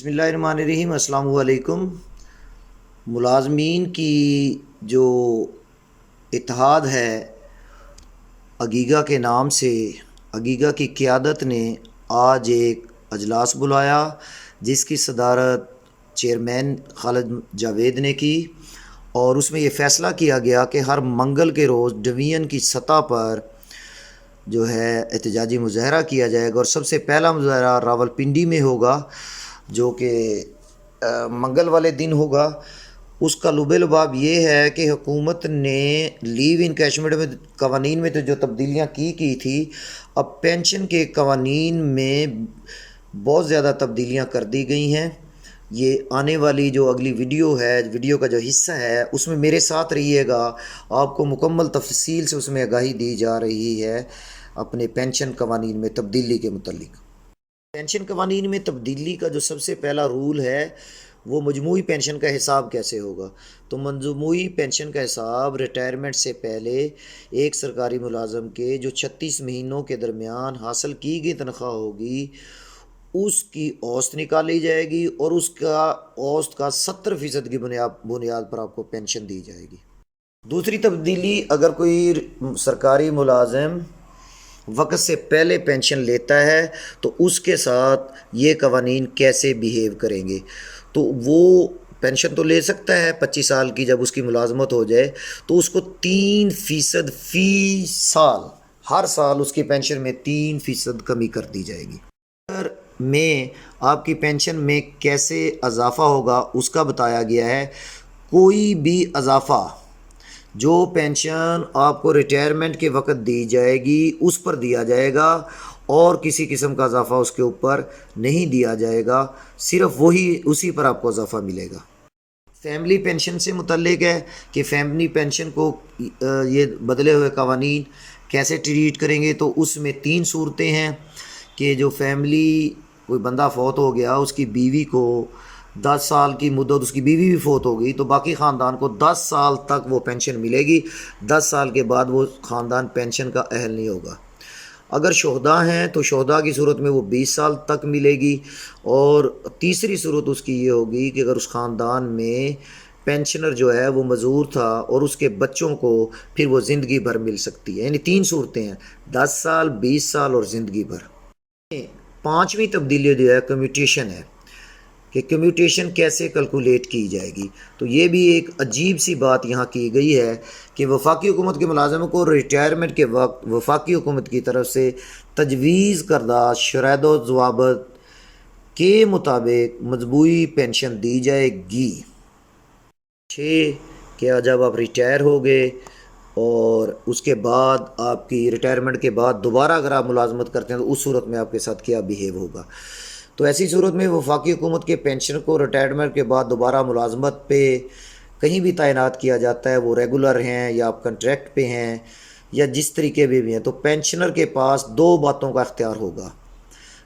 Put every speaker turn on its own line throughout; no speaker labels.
بسم اللہ الرحمن الرحیم۔ السلام علیکم۔ ملازمین کی جو اتحاد ہے عگیگا کے نام سے، عگیگا کی قیادت نے آج ایک اجلاس بلایا جس کی صدارت چیئرمین خالد جاوید نے کی، اور اس میں یہ فیصلہ کیا گیا کہ ہر منگل کے روز ڈویژن کی سطح پر جو ہے احتجاجی مظاہرہ کیا جائے گا، اور سب سے پہلا مظاہرہ راولپنڈی میں ہوگا جو کہ منگل والے دن ہوگا۔ اس کا لب لباب یہ ہے کہ حکومت نے لیو انکیشمنٹ میں قوانین میں تو جو تبدیلیاں کی تھی، اب پینشن کے قوانین میں بہت زیادہ تبدیلیاں کر دی گئی ہیں۔ یہ آنے والی جو اگلی ویڈیو کا جو حصہ ہے اس میں میرے ساتھ رہیے گا، آپ کو مکمل تفصیل سے اس میں آگاہی دی جا رہی ہے اپنے پینشن قوانین میں تبدیلی کے متعلق۔ پینشن قوانین میں تبدیلی کا جو سب سے پہلا رول ہے وہ مجموعی پینشن کا حساب کیسے ہوگا۔ تو مجموعی پینشن کا حساب ریٹائرمنٹ سے پہلے ایک سرکاری ملازم کے جو 36 مہینوں کے درمیان حاصل کی گئی تنخواہ ہوگی اس کی اوسط نکالی جائے گی، اور اس کا اوسط کا 70% کی بنیاد پر آپ کو پینشن دی جائے گی۔ دوسری تبدیلی، اگر کوئی سرکاری ملازم وقت سے پہلے پینشن لیتا ہے تو اس کے ساتھ یہ قوانین کیسے بیہیو کریں گے۔ تو وہ پینشن تو لے سکتا ہے 25 سال کی، جب اس کی ملازمت ہو جائے تو اس کو 3% فی سال، ہر سال اس کی پینشن میں 3% کمی کر دی جائے گی۔ میں آپ کی پینشن میں کیسے اضافہ ہوگا اس کا بتایا گیا ہے۔ کوئی بھی اضافہ جو پینشن آپ کو ریٹائرمنٹ کے وقت دی جائے گی اس پر دیا جائے گا، اور کسی قسم کا اضافہ اس کے اوپر نہیں دیا جائے گا، صرف اسی پر آپ کو اضافہ ملے گا۔ فیملی پینشن سے متعلق ہے کہ فیملی پینشن کو یہ بدلے ہوئے قوانین کیسے ٹریٹ کریں گے۔ تو اس میں 3 صورتیں ہیں کہ جو فیملی، کوئی بندہ فوت ہو گیا، اس کی بیوی کو 10 سال کی مدت، اس کی بیوی بھی فوت ہو گئی تو باقی خاندان کو 10 سال تک وہ پینشن ملے گی۔ 10 سال کے بعد وہ خاندان پینشن کا اہل نہیں ہوگا۔ اگر شہداء ہیں تو شہداء کی صورت میں وہ 20 سال تک ملے گی، اور تیسری صورت اس کی یہ ہوگی کہ اگر اس خاندان میں پینشنر جو ہے وہ معذور تھا اور اس کے بچوں کو پھر وہ زندگی بھر مل سکتی ہے۔ یعنی 3 صورتیں ہیں، 10 سال، 20 سال اور زندگی بھر۔ 5ویں تبدیلی جو ہے کمیوٹیشن ہے، کہ کمیوٹیشن کیسے کیلکولیٹ کی جائے گی۔ تو یہ بھی ایک عجیب سی بات یہاں کی گئی ہے کہ وفاقی حکومت کے ملازموں کو ریٹائرمنٹ کے وقت وفاقی حکومت کی طرف سے تجویز کردہ شرائط و ضوابط کے مطابق مجموعی پینشن دی جائے گی۔ 6 کہ جب آپ ریٹائر ہو گئے اور اس کے بعد آپ کی ریٹائرمنٹ کے بعد دوبارہ اگر آپ ملازمت کرتے ہیں تو اس صورت میں آپ کے ساتھ کیا بیہیو ہوگا۔ تو ایسی صورت میں وفاقی حکومت کے پینشنر کو ریٹائرمنٹ کے بعد دوبارہ ملازمت پہ کہیں بھی تعینات کیا جاتا ہے، وہ ریگولر ہیں یا آپ کنٹریکٹ پہ ہیں یا جس طریقے بھی ہیں، تو پینشنر کے پاس 2 باتوں کا اختیار ہوگا،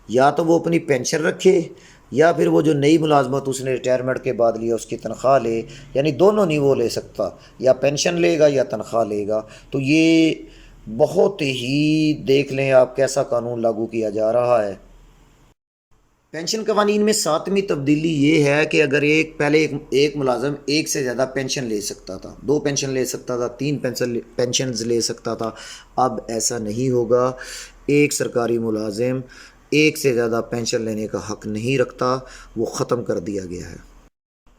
یا تو وہ اپنی پینشن رکھے یا پھر وہ جو نئی ملازمت اس نے ریٹائرمنٹ کے بعد لیا اس کی تنخواہ لے، یعنی دونوں نہیں وہ لے سکتا، یا پینشن لے گا یا تنخواہ لے گا۔ تو یہ بہت ہی دیکھ لیں آپ کیسا قانون لاگو کیا جا رہا ہے۔ پینشن قوانین میں 7ویں تبدیلی یہ ہے کہ اگر پہلے ایک ملازم ایک سے زیادہ پینشن لے سکتا تھا، 2 پینشن لے سکتا تھا، 3 پینشنز لے سکتا تھا، اب ایسا نہیں ہوگا۔ ایک سرکاری ملازم ایک سے زیادہ پینشن لینے کا حق نہیں رکھتا، وہ ختم کر دیا گیا ہے۔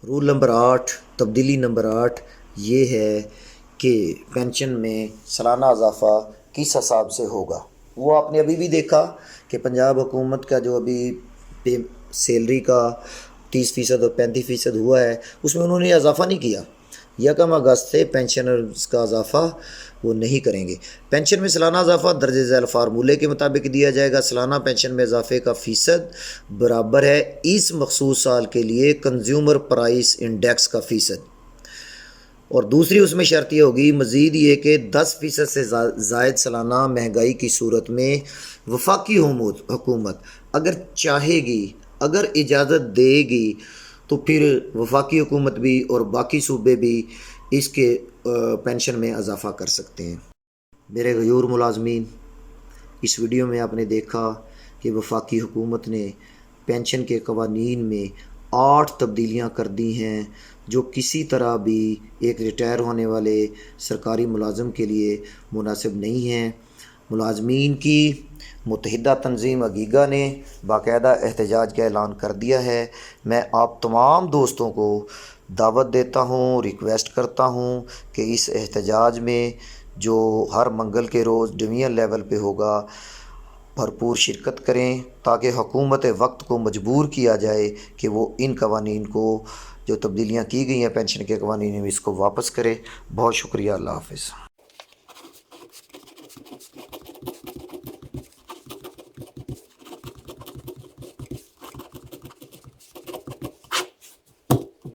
رول نمبر 8، تبدیلی نمبر 8 یہ ہے کہ پینشن میں سالانہ اضافہ کس حساب سے ہوگا۔ وہ آپ نے ابھی بھی دیکھا کہ پنجاب حکومت کا جو ابھی سیلری کا 30% اور 35% ہوا ہے، اس میں انہوں نے اضافہ نہیں کیا۔ 1 اگست سے پینشنرز کا اضافہ وہ نہیں کریں گے۔ پینشن میں سالانہ اضافہ درج ذیل فارمولے کے مطابق دیا جائے گا۔ سالانہ پینشن میں اضافے کا فیصد برابر ہے اس مخصوص سال کے لیے کنزیومر پرائس انڈیکس کا فیصد، اور دوسری اس میں شرط یہ ہوگی مزید یہ کہ 10% سے زائد سالانہ مہنگائی کی صورت میں وفاقی حکومت اگر چاہے گی، اگر اجازت دے گی، تو پھر وفاقی حکومت بھی اور باقی صوبے بھی اس کے پینشن میں اضافہ کر سکتے ہیں۔ میرے غیور ملازمین، اس ویڈیو میں آپ نے دیکھا کہ وفاقی حکومت نے پینشن کے قوانین میں 8 تبدیلیاں کر دی ہیں جو کسی طرح بھی ایک ریٹائر ہونے والے سرکاری ملازم کے لیے مناسب نہیں ہیں۔ ملازمین کی متحدہ تنظیم اگیگا نے باقاعدہ احتجاج کا اعلان کر دیا ہے۔ میں آپ تمام دوستوں کو دعوت دیتا ہوں، ریکویسٹ کرتا ہوں کہ اس احتجاج میں جو ہر منگل کے روز ڈویژن لیول پہ ہوگا بھرپور شرکت کریں تاکہ حکومت وقت کو مجبور کیا جائے کہ وہ ان قوانین کو جو تبدیلیاں کی گئی ہیں پینشن کے قوانین میں اس کو واپس کرے۔ بہت شکریہ، اللہ حافظ۔